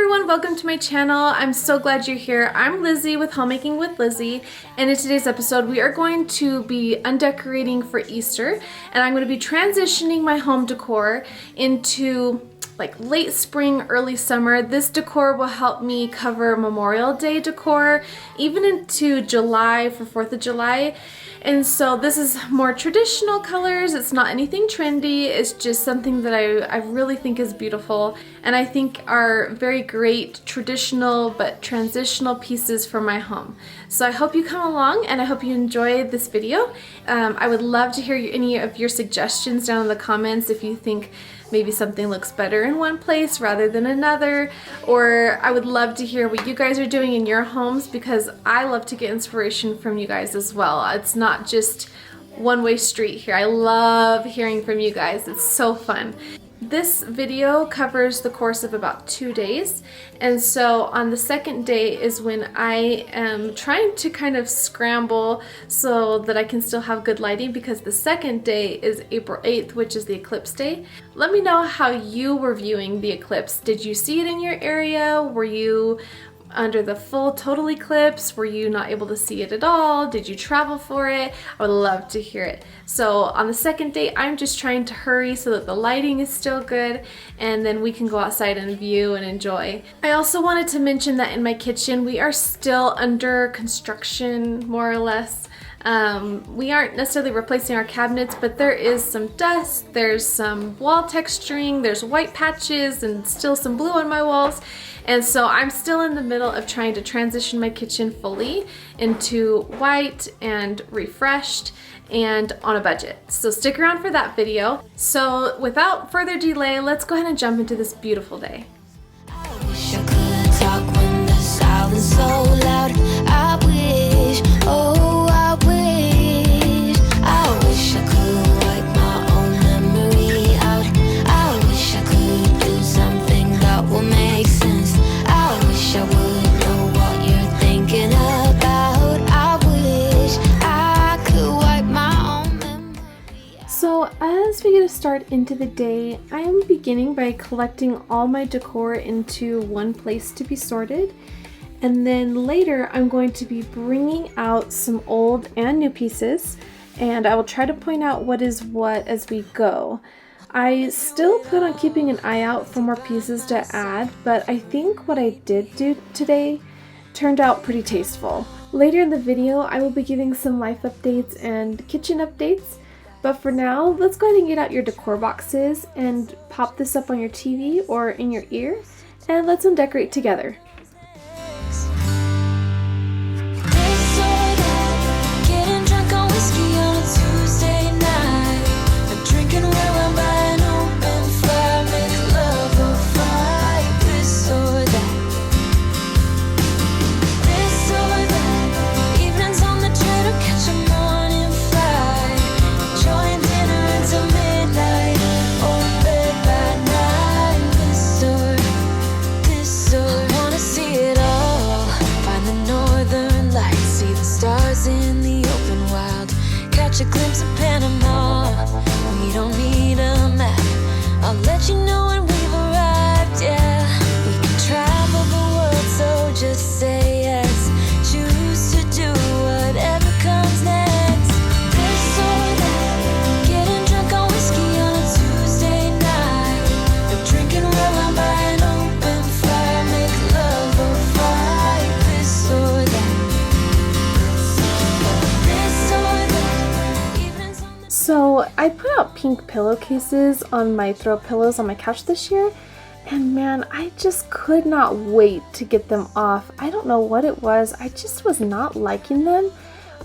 everyone, welcome to my channel. I'm so glad you're here. I'm Lizzie with Homemaking with Lizzie, and in today's episode we are going to be undecorating for Easter, and I'm going to be transitioning my home decor into like late spring, early summer. This decor will help me cover Memorial Day decor, even into July for 4th of July. And so this is more traditional colors. It's not anything trendy. It's just something that I really think is beautiful and I think are very great traditional but transitional pieces for my home. So I hope you come along and I hope you enjoy this video. I would love to hear any of your suggestions down in the comments if you think maybe something looks better in one place rather than another, or I would love to hear what you guys are doing in your homes because I love to get inspiration from you guys as well. It's not just one-way street here. I love hearing from you guys. It's so fun. This video covers the course of about 2 days, and so on the second day is when I am trying to kind of scramble so that I can still have good lighting, because the second day is April 8th, which is the eclipse day. Let me know how you were viewing the eclipse. Did you see it in your area? Were you under the full total eclipse? Were you not able to see it at all? Did you travel for it? I would love to hear it. So on the second day, I'm just trying to hurry so that the lighting is still good and then we can go outside and view and enjoy. I also wanted to mention that in my kitchen, we are still under construction, more or less. We aren't necessarily replacing our cabinets, but there is some dust, there's some wall texturing, there's white patches and still some blue on my walls. And so I'm still in the middle of trying to transition my kitchen fully into white and refreshed and on a budget. So stick around for that video. So without further delay, let's go ahead and jump into this beautiful day. I wish I could talk when the silence so loud. I wish, oh I wish I could wipe my own memory out. I wish I could do something that will make sense. I wish I would know what you're thinking about. I wish I could wipe my own memory out. So as we get a start into the day, I am beginning by collecting all my decor into one place to be sorted. And then later I'm going to be bringing out some old and new pieces, and I will try to point out what is what as we go. I still plan on keeping an eye out for more pieces to add, but I think what I did do today turned out pretty tasteful. Later in the video, I will be giving some life updates and kitchen updates, but for now, let's go ahead and get out your decor boxes and pop this up on your TV or in your ear, and let's undecorate together. A glimpse of Panama. We don't need a map. I'll let you know when we've arrived. Yeah, we can travel the world, so just say yes. Choose to do whatever comes next. This or that, getting drunk on whiskey on a Tuesday night, or drinking red wine by an open fire, make love or fight. This or that. So I put out pink pillowcases on my throw pillows on my couch this year, and man, I just could not wait to get them off. I don't know what it was, I just was not liking them,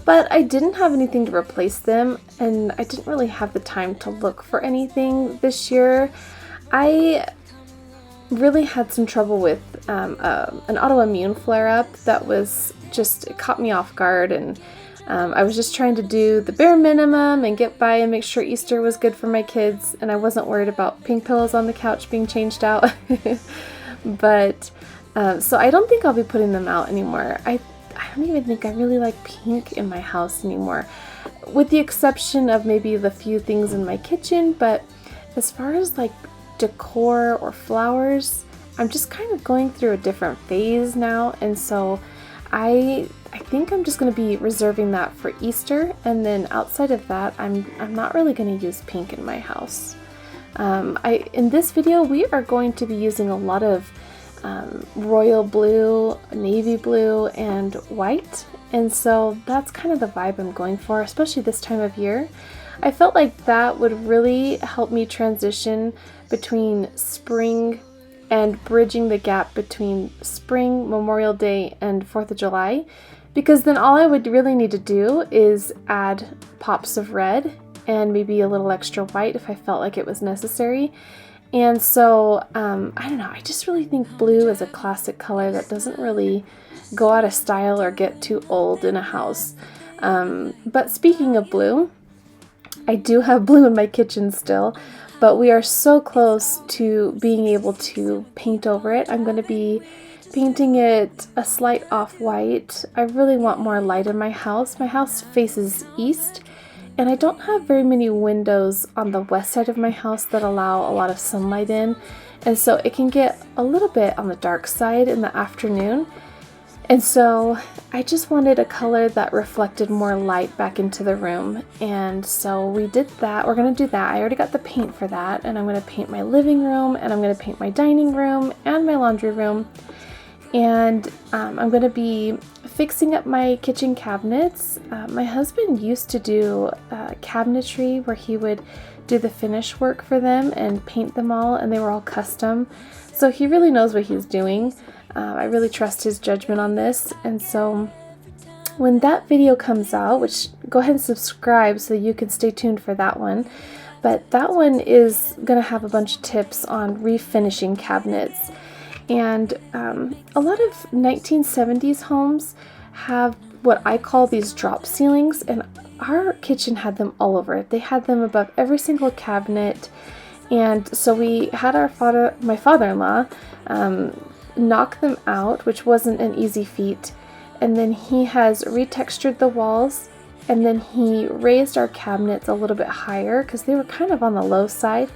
but I didn't have anything to replace them, and I didn't really have the time to look for anything this year. I really had some trouble with an autoimmune flare-up that was just, it caught me off guard, and I was just trying to do the bare minimum and get by and make sure Easter was good for my kids, and I wasn't worried about pink pillows on the couch being changed out. But so I don't think I'll be putting them out anymore. I don't even think I really like pink in my house anymore, with the exception of maybe the few things in my kitchen. But as far as like decor or flowers, I'm just kind of going through a different phase now, and so I think I'm just going to be reserving that for Easter, and then outside of that, I'm not really going to use pink in my house. In this video, we are going to be using a lot of royal blue, navy blue, and white, and so that's kind of the vibe I'm going for, especially this time of year. I felt like that would really help me transition between spring and bridging the gap between spring, Memorial Day, and 4th of July, because then all I would really need to do is add pops of red and maybe a little extra white if I felt like it was necessary. And so, I don't know, I just really think blue is a classic color that doesn't really go out of style or get too old in a house. But speaking of blue, I do have blue in my kitchen still, but we are so close to being able to paint over it. I'm going to be painting it a slight off-white. I really want more light in my house. My house faces east, and I don't have very many windows on the west side of my house that allow a lot of sunlight in, and so it can get a little bit on the dark side in the afternoon. And so I just wanted a color that reflected more light back into the room, and so we did that. We're going to do that. I already got the paint for that, and I'm going to paint my living room, and I'm going to paint my dining room and my laundry room, and I'm going to be fixing up my kitchen cabinets. My husband used to do cabinetry where he would do the finish work for them and paint them all, and they were all custom, so he really knows what he's doing. I really trust his judgment on this, and so when that video comes out, which go ahead and subscribe so you can stay tuned for that one, but that one is going to have a bunch of tips on refinishing cabinets. And a lot of 1970s homes have what I call these drop ceilings, and our kitchen had them all over it. They had them above every single cabinet, and so we had my father-in-law knock them out, which wasn't an easy feat, and then he has retextured the walls, and then he raised our cabinets a little bit higher because they were kind of on the low side,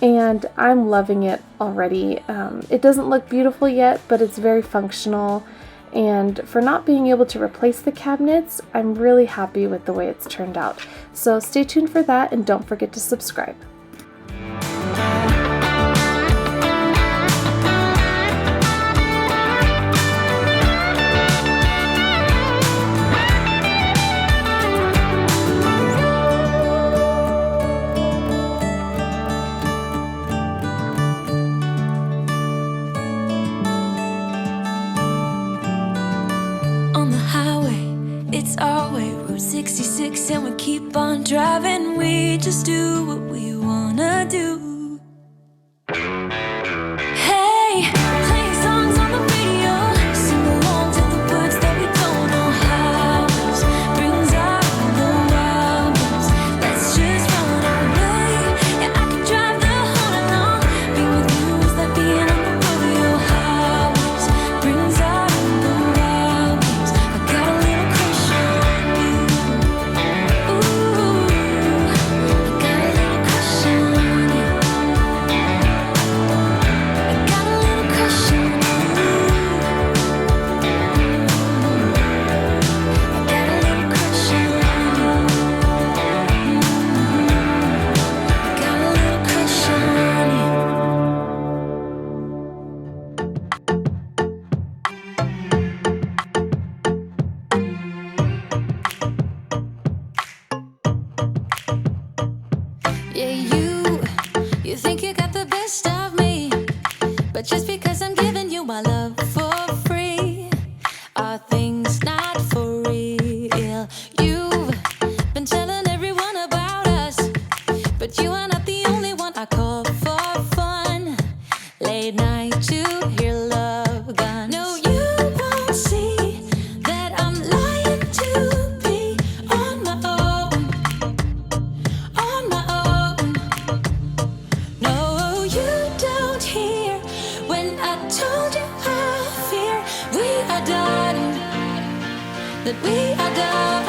and I'm loving it already. It doesn't look beautiful yet, but it's very functional, and for not being able to replace the cabinets, I'm really happy with the way it's turned out. So stay tuned for that, and don't forget to subscribe. It's our way, Route 66, and we keep on driving. We just do what we wanna do. Hey, playing songs on the radio, sing along to the words that we don't know how. Brings out the wildness. Let's just run away. Yeah, I could drive the whole night long. Being with you is like being on the rodeo highways. Brings out the wildness. I got a little crush on you. Ooh, I got a little crush on you. I got a little crush on you. I got a little crush on you. I got a little crush on you. Yeah, you think you got the best of me, but just because I'm giving you my love for free, are things not for real? You've been telling everyone about us, but you are not the only one I call for fun. Late night to hear love gun. No, you won't see that I'm lying to be on my own. On my own. No, you don't hear when I told you I fear we are done. That we are done.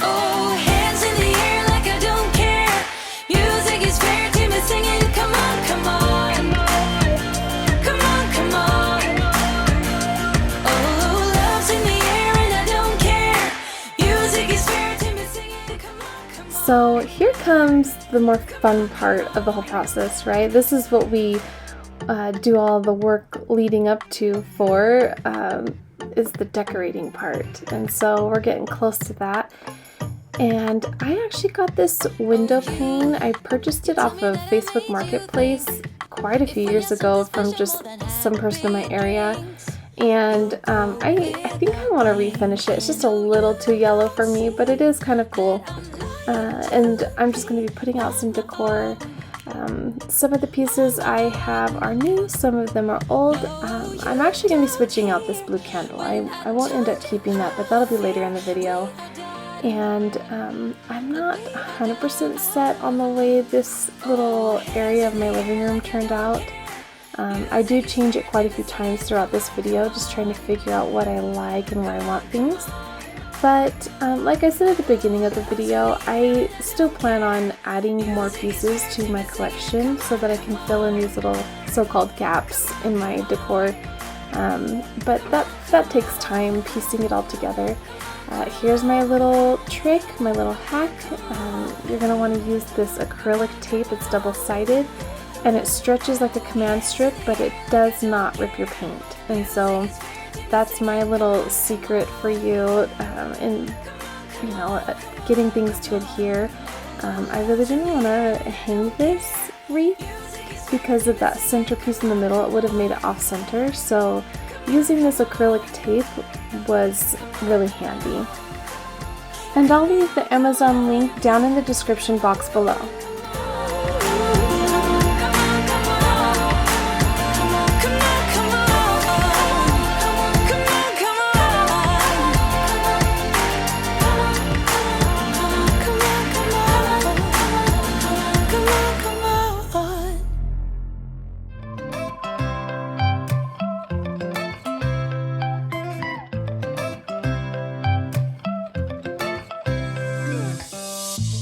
Oh, hands in the air like I don't care. Music is fair to me singing. Come on, come on. So here comes the more fun part of the whole process, right? This is what we do all the work leading up to for, is the decorating part. And so we're getting close to that. And I actually got this window pane. I purchased it off of Facebook Marketplace quite a few years ago from just some person in my area. And I think I want to refinish it. It's just a little too yellow for me, but it is kind of cool. And I'm just going to be putting out some decor. Some of the pieces I have are new, some of them are old. I'm actually going to be switching out this blue candle. I won't end up keeping that, but that'll be later in the video. And I'm not 100% set on the way this little area of my living room turned out. I do change it quite a few times throughout this video, just trying to figure out what I like and where I want things. But like I said at the beginning of the video, I still plan on adding more pieces to my collection so that I can fill in these little so-called gaps in my decor. But that takes time, piecing it all together. Here's my little trick, my little hack. You're going to want to use this acrylic tape. It's double-sided and it stretches like a command strip, but it does not rip your paint. And so that's my little secret for you in getting things to adhere. I really didn't want to hang this wreath because of that centerpiece in the middle. It would have made it off center. So using this acrylic tape was really handy. And I'll leave the Amazon link down in the description box below.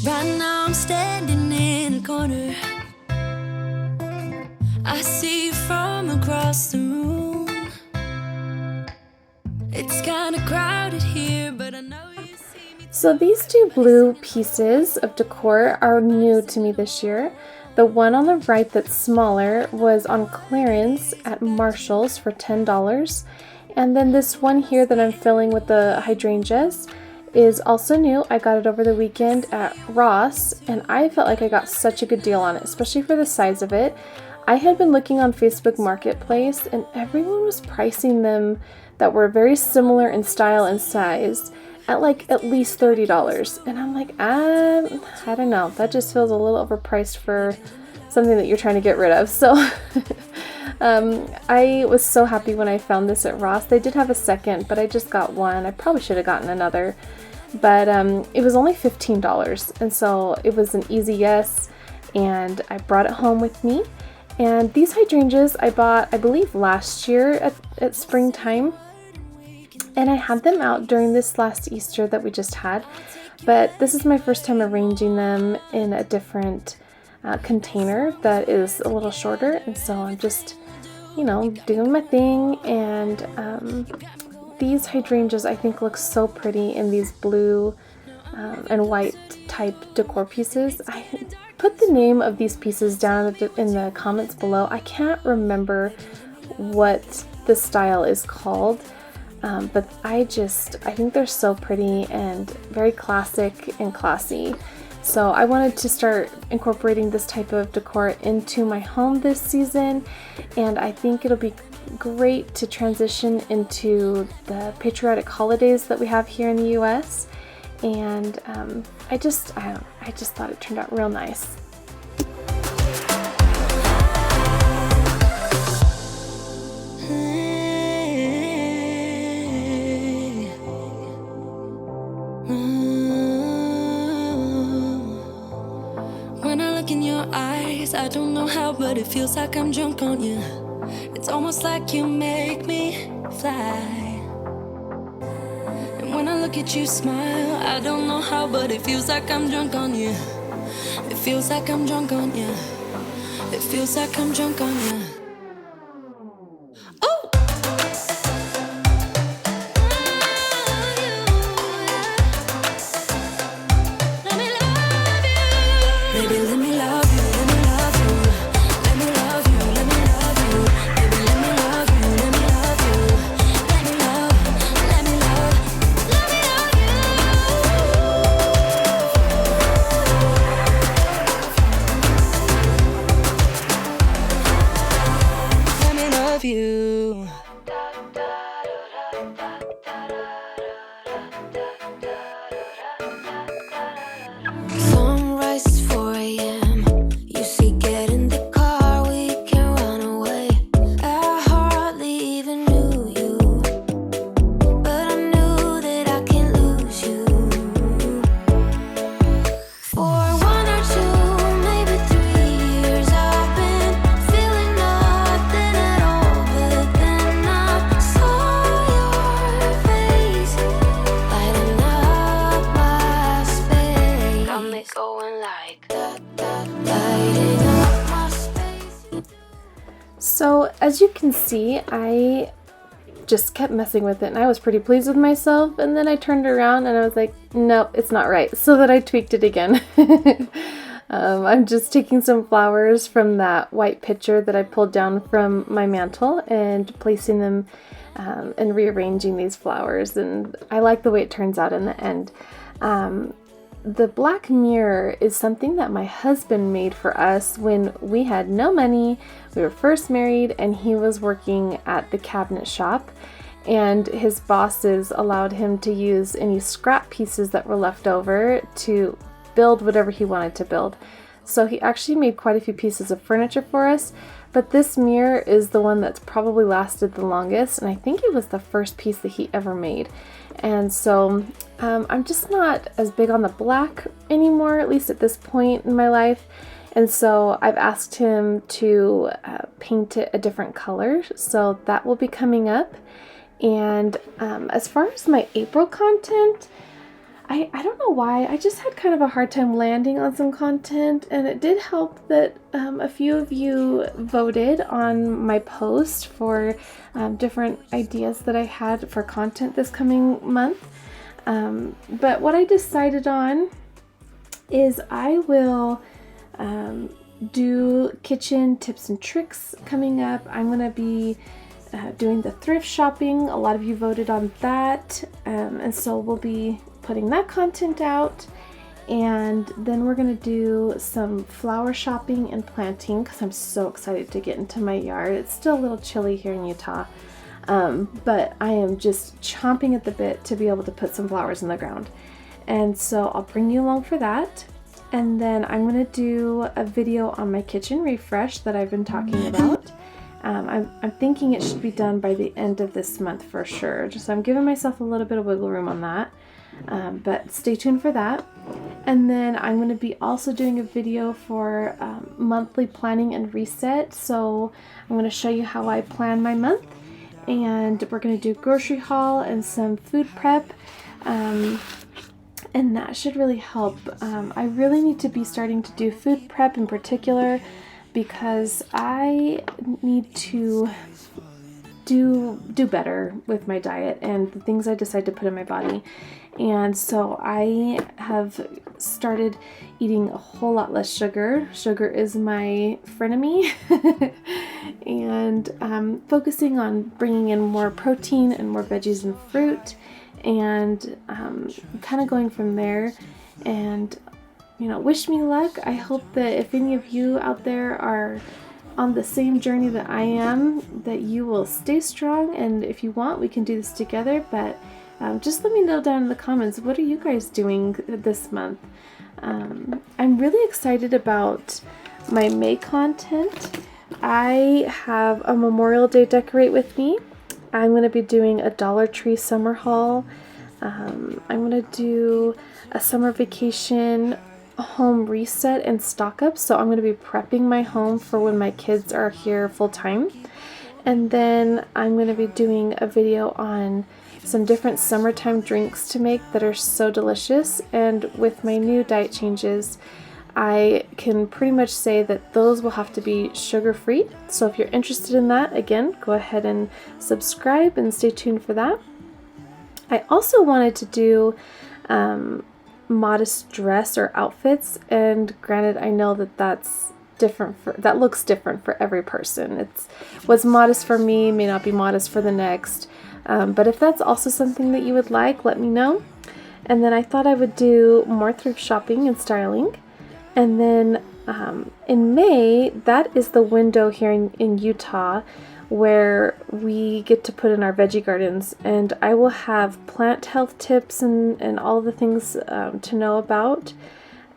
Right now I'm standing in a corner. I see you from across the room. It's kind of crowded here, but I know you see me. So these two blue pieces of decor are new to me this year. The one on the right that's smaller was on clearance at Marshall's for $10. And then this one here that I'm filling with the hydrangeas is also new. I got it over the weekend at Ross, and I felt like I got such a good deal on it, especially for the size of it. I had been looking on Facebook Marketplace, and everyone was pricing them that were very similar in style and size at like at least $30. And I'm like, I don't know. That just feels a little overpriced for something that you're trying to get rid of. So I was so happy when I found this at Ross. They did have a second, but I just got one. I probably should have gotten another. But it was only $15, and so it was an easy yes, and I brought it home with me. And these hydrangeas I bought, I believe, last year at springtime, and I had them out during this last Easter that we just had. But this is my first time arranging them in a different container that is a little shorter, and so I'm just, doing my thing. And these hydrangeas I think look so pretty in these blue and white type decor pieces. I put the name of these pieces down in the comments below. I can't remember what the style is called, but I think they're so pretty and very classic and classy. So I wanted to start incorporating this type of decor into my home this season, and I think it'll be great to transition into the patriotic holidays that we have here in the US. And I just thought it turned out real nice. When I look in your eyes, I don't know how, but it feels like I'm drunk on you. It's almost like you make me fly. And when I look at you smile, I don't know how, but it feels like I'm drunk on you. It feels like I'm drunk on you. It feels like I'm drunk on you. Oh! Let me love love you. Sunrise is 4 a.m. You see, get in the car, we can run away. I hardly even knew you, but I knew that I can't lose you. For 1 or 2, maybe 3 years, I've been feeling nothing at all. But then I saw your face lighting up my space. Got me going like lighting up my space. So as you can see, I just kept messing with it and I was pretty pleased with myself, and then I turned around and I was like, nope, it's not right. So that I tweaked it again. I'm just taking some flowers from that white picture that I pulled down from my mantle and placing them and rearranging these flowers, and I like the way it turns out in the end. The black mirror is something that my husband made for us when we had no money. We were first married and he was working at the cabinet shop, and his bosses allowed him to use any scrap pieces that were left over to build whatever he wanted to build. So he actually made quite a few pieces of furniture for us, but this mirror is the one that's probably lasted the longest, and I think it was the first piece that he ever made. And so I'm just not as big on the black anymore, at least at this point in my life. And so I've asked him to paint it a different color. So that will be coming up. And as far as my April content, I don't know why, I just had kind of a hard time landing on some content, and it did help that a few of you voted on my post for different ideas that I had for content this coming month. But what I decided on is I will do kitchen tips and tricks coming up. I'm going to be doing the thrift shopping. A lot of you voted on that, and so we'll be putting that content out. And then we're going to do some flower shopping and planting because I'm so excited to get into my yard. It's still a little chilly here in Utah, but I am just chomping at the bit to be able to put some flowers in the ground. And so I'll bring you along for that. And then I'm going to do a video on my kitchen refresh that I've been talking about. I'm thinking it should be done by the end of this month for sure. Just I'm giving myself a little bit of wiggle room on that. But stay tuned for that. And then I'm going to be also doing a video for monthly planning and reset. So I'm going to show you how I plan my month, and we're going to do grocery haul and some food prep, and that should really help. I really need to be starting to do food prep in particular because I need to do better with my diet and the things I decide to put in my body. And so I have started eating a whole lot less sugar. Sugar is my frenemy. And focusing on bringing in more protein and more veggies and fruit, and kind of going from there. And wish me luck. I hope that if any of you out there are on the same journey that I am, that you will stay strong, and if you want, we can do this together. But just let me know down in the comments, what are you guys doing this month? I'm really excited about my May content. I have a Memorial Day decorate with me. I'm going to be doing a Dollar Tree summer haul. I'm going to do a summer vacation home reset and stock up. So I'm going to be prepping my home for when my kids are here full time. And then I'm going to be doing a video on some different summertime drinks to make that are so delicious. And with my new diet changes, I can pretty much say that those will have to be sugar-free. So if you're interested in that, again, go ahead and subscribe and stay tuned for that. I also wanted to do modest dress or outfits, and granted, I know that that looks different for every person. It's what's modest for me may not be modest for the next. But if that's also something that you would like, let me know. And then I thought I would do more thrift shopping and styling. And then in May, that is the window here in Utah where we get to put in our veggie gardens, and I will have plant health tips and all the things to know about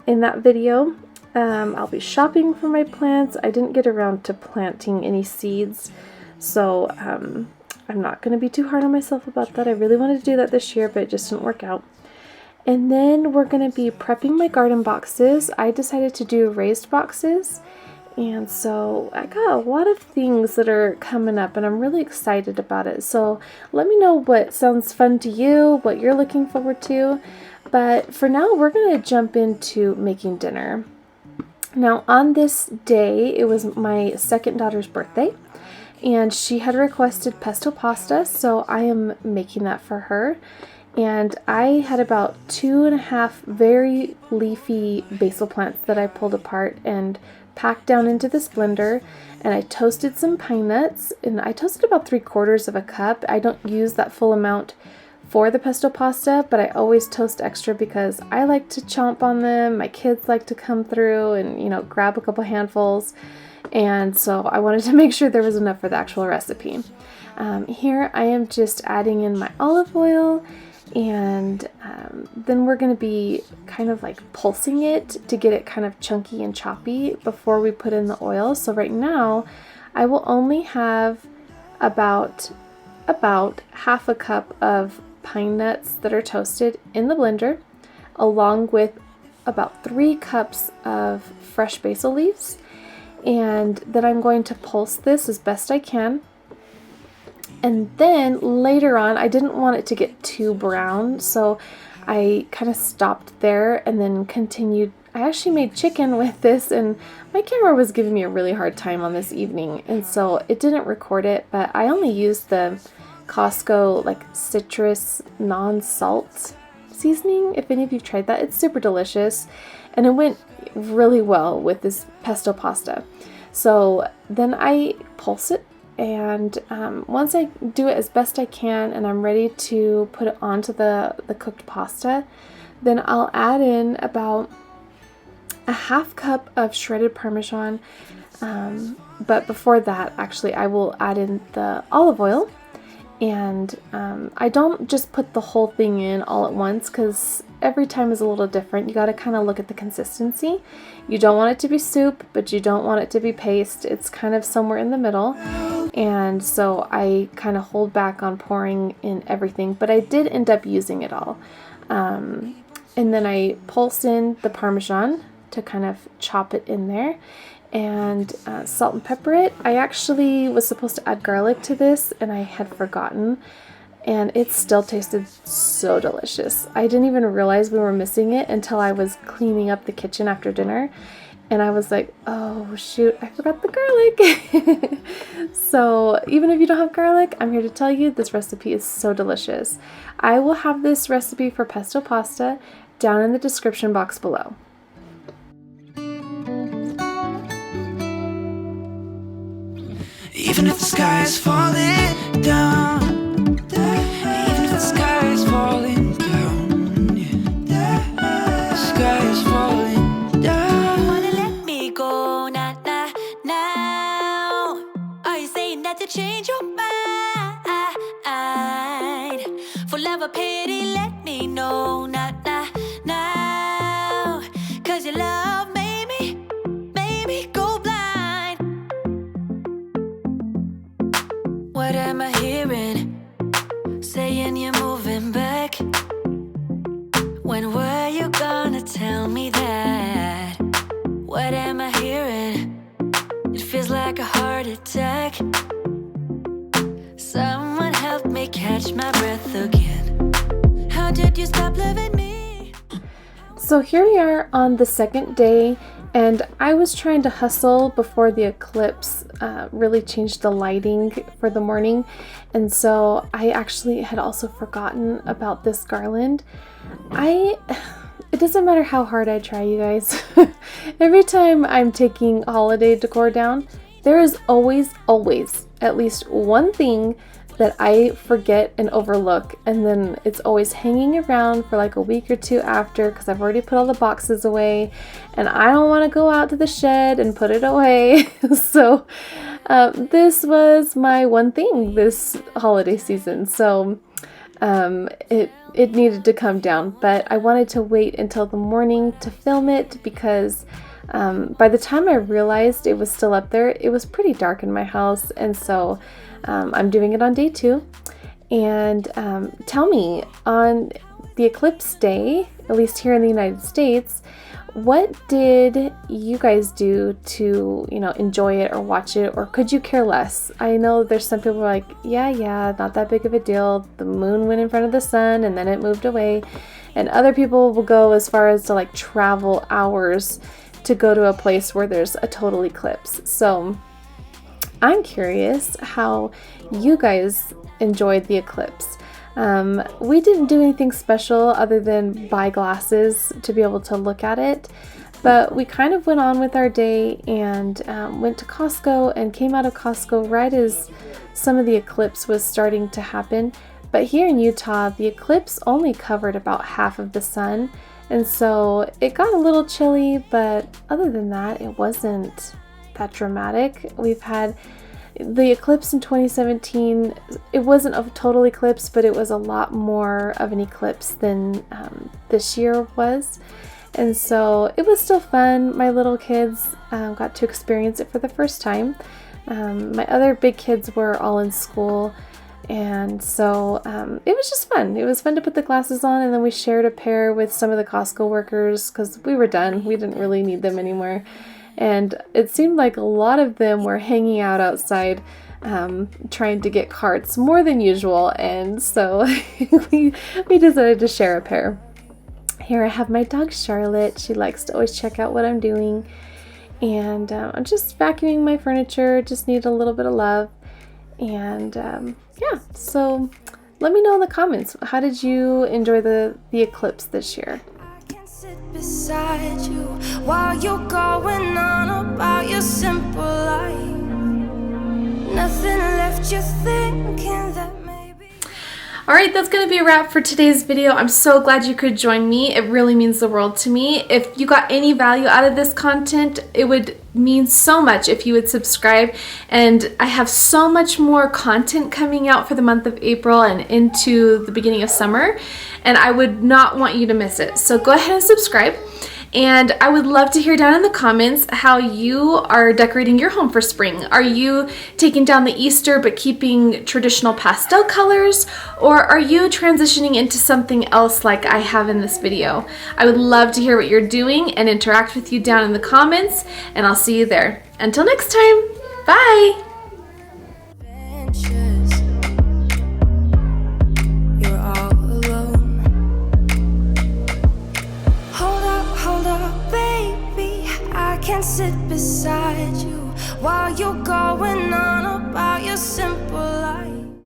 in that video. I'll be shopping for my plants. I didn't get around to planting any seeds, so I'm not going to be too hard on myself about that. I really wanted to do that this year, but it just didn't work out. And then we're going to be prepping my garden boxes. I decided to do raised boxes, and so I got a lot of things that are coming up, and I'm really excited about it. So let me know what sounds fun to you, what you're looking forward to. But for now, we're going to jump into making dinner. Now, on this day, it was my second daughter's birthday, and she had requested pesto pasta, so I am making that for her. And I had about 2.5 very leafy basil plants that I pulled apart and packed down into this blender, and I toasted some pine nuts, and I toasted about 3/4 of a cup. I don't use that full amount for the pesto pasta, but I always toast extra because I like to chomp on them. My kids like to come through and, you know, grab a couple handfuls, and so I wanted to make sure there was enough for the actual recipe. Here I am just adding in my olive oil, and then we're going to be kind of like pulsing it to get it kind of chunky and choppy before we put in the oil. So right now I will only have about 1/2 cup of pine nuts that are toasted in the blender, along with about 3 cups of fresh basil leaves, and then I'm going to pulse this as best I can. And then later on, I didn't want it to get too brown, so I kind of stopped there and then continued. I actually made chicken with this, and my camera was giving me a really hard time on this evening, and so it didn't record it, but I only used the Costco like citrus non-salt seasoning. If any of you tried that, it's super delicious, and it went really well with this pesto pasta. So then I pulse it, and once I do it as best I can and I'm ready to put it onto the cooked pasta, then I'll add in about 1/2 cup of shredded Parmesan, but before that, actually, I will add in the olive oil. And I don't just put the whole thing in all at once, because every time is a little different. You got to kind of look at the consistency. You don't want it to be soup, but you don't want it to be paste. It's kind of somewhere in the middle. And so I kind of hold back on pouring in everything, but I did end up using it all. And then I pulse in the Parmesan to kind of chop it in there, and salt and pepper it. I actually was supposed to add garlic to this, and I had forgotten, and it still tasted so delicious. I didn't even realize we were missing it until I was cleaning up the kitchen after dinner, and I was like, oh shoot, I forgot the garlic. So even if you don't have garlic, I'm here to tell you this recipe is so delicious. I will have this recipe for pesto pasta down in the description box below. Even if the sky is falling down, even if the sky is falling down, the sky is falling down. You wanna let me go, nah, nah, now? Are you saying that to change your mind? For love or pity, let me know, nah, nah, now. 'Cause your love made me go blind. What am I hearing? Saying you're moving back. When were you gonna tell me that? What am I hearing? It feels like a heart attack. Someone help me catch my breath again. How did you stop loving me? So here we are on the second day, and I was trying to hustle before the eclipse really changed the lighting for the morning, and so I actually had also forgotten about this garland. It doesn't matter how hard I try, you guys. Every time I'm taking holiday decor down, there is always at least one thing that I forget and overlook, and then it's always hanging around for like a week or two after, because I've already put all the boxes away and I don't want to go out to the shed and put it away. So This was my one thing this holiday season, so it needed to come down, but I wanted to wait until the morning to film it because by the time I realized it was still up there, it was pretty dark in my house, and so I'm doing it on day 2. And tell me, on the eclipse day, at least here in the United States, what did you guys do to, enjoy it or watch it, or could you care less? I know there's some people who are like, yeah, not that big of a deal. The moon went in front of the sun and then it moved away. And other people will go as far as to like travel hours to go to a place where there's a total eclipse. So I'm curious how you guys enjoyed the eclipse. We didn't do anything special other than buy glasses to be able to look at it, but we kind of went on with our day and went to Costco and came out of Costco right as some of the eclipse was starting to happen. But here in Utah, the eclipse only covered about half of the sun, and so it got a little chilly, but other than that, it wasn't that dramatic. We've had the eclipse in 2017, it wasn't a total eclipse, but it was a lot more of an eclipse than this year was. And so it was still fun. My little kids got to experience it for the first time. My other big kids were all in school, and so it was just fun. It was fun to put the glasses on, and then we shared a pair with some of the Costco workers because we were done. We didn't really need them anymore. And it seemed like a lot of them were hanging out outside trying to get carts more than usual, and so we decided to share a pair. Here I have my dog Charlotte. She likes to always check out what I'm doing, and I'm just vacuuming my furniture, just need a little bit of love. And yeah, so let me know in the comments, how did you enjoy the eclipse this year? Beside you while you're going on about your simple life. Nothing left you thinking that maybe. Alright, that's going to be a wrap for today's video. I'm so glad you could join me. It really means the world to me. If you got any value out of this content, it would mean so much if you would subscribe. And I have so much more content coming out for the month of April and into the beginning of summer, and I would not want you to miss it. So go ahead and subscribe. And I would love to hear down in the comments how you are decorating your home for spring. Are you taking down the Easter but keeping traditional pastel colors? Or are you transitioning into something else like I have in this video? I would love to hear what you're doing and interact with you down in the comments, and I'll see you there. Until next time, bye! Sit beside you while you're going on about your simple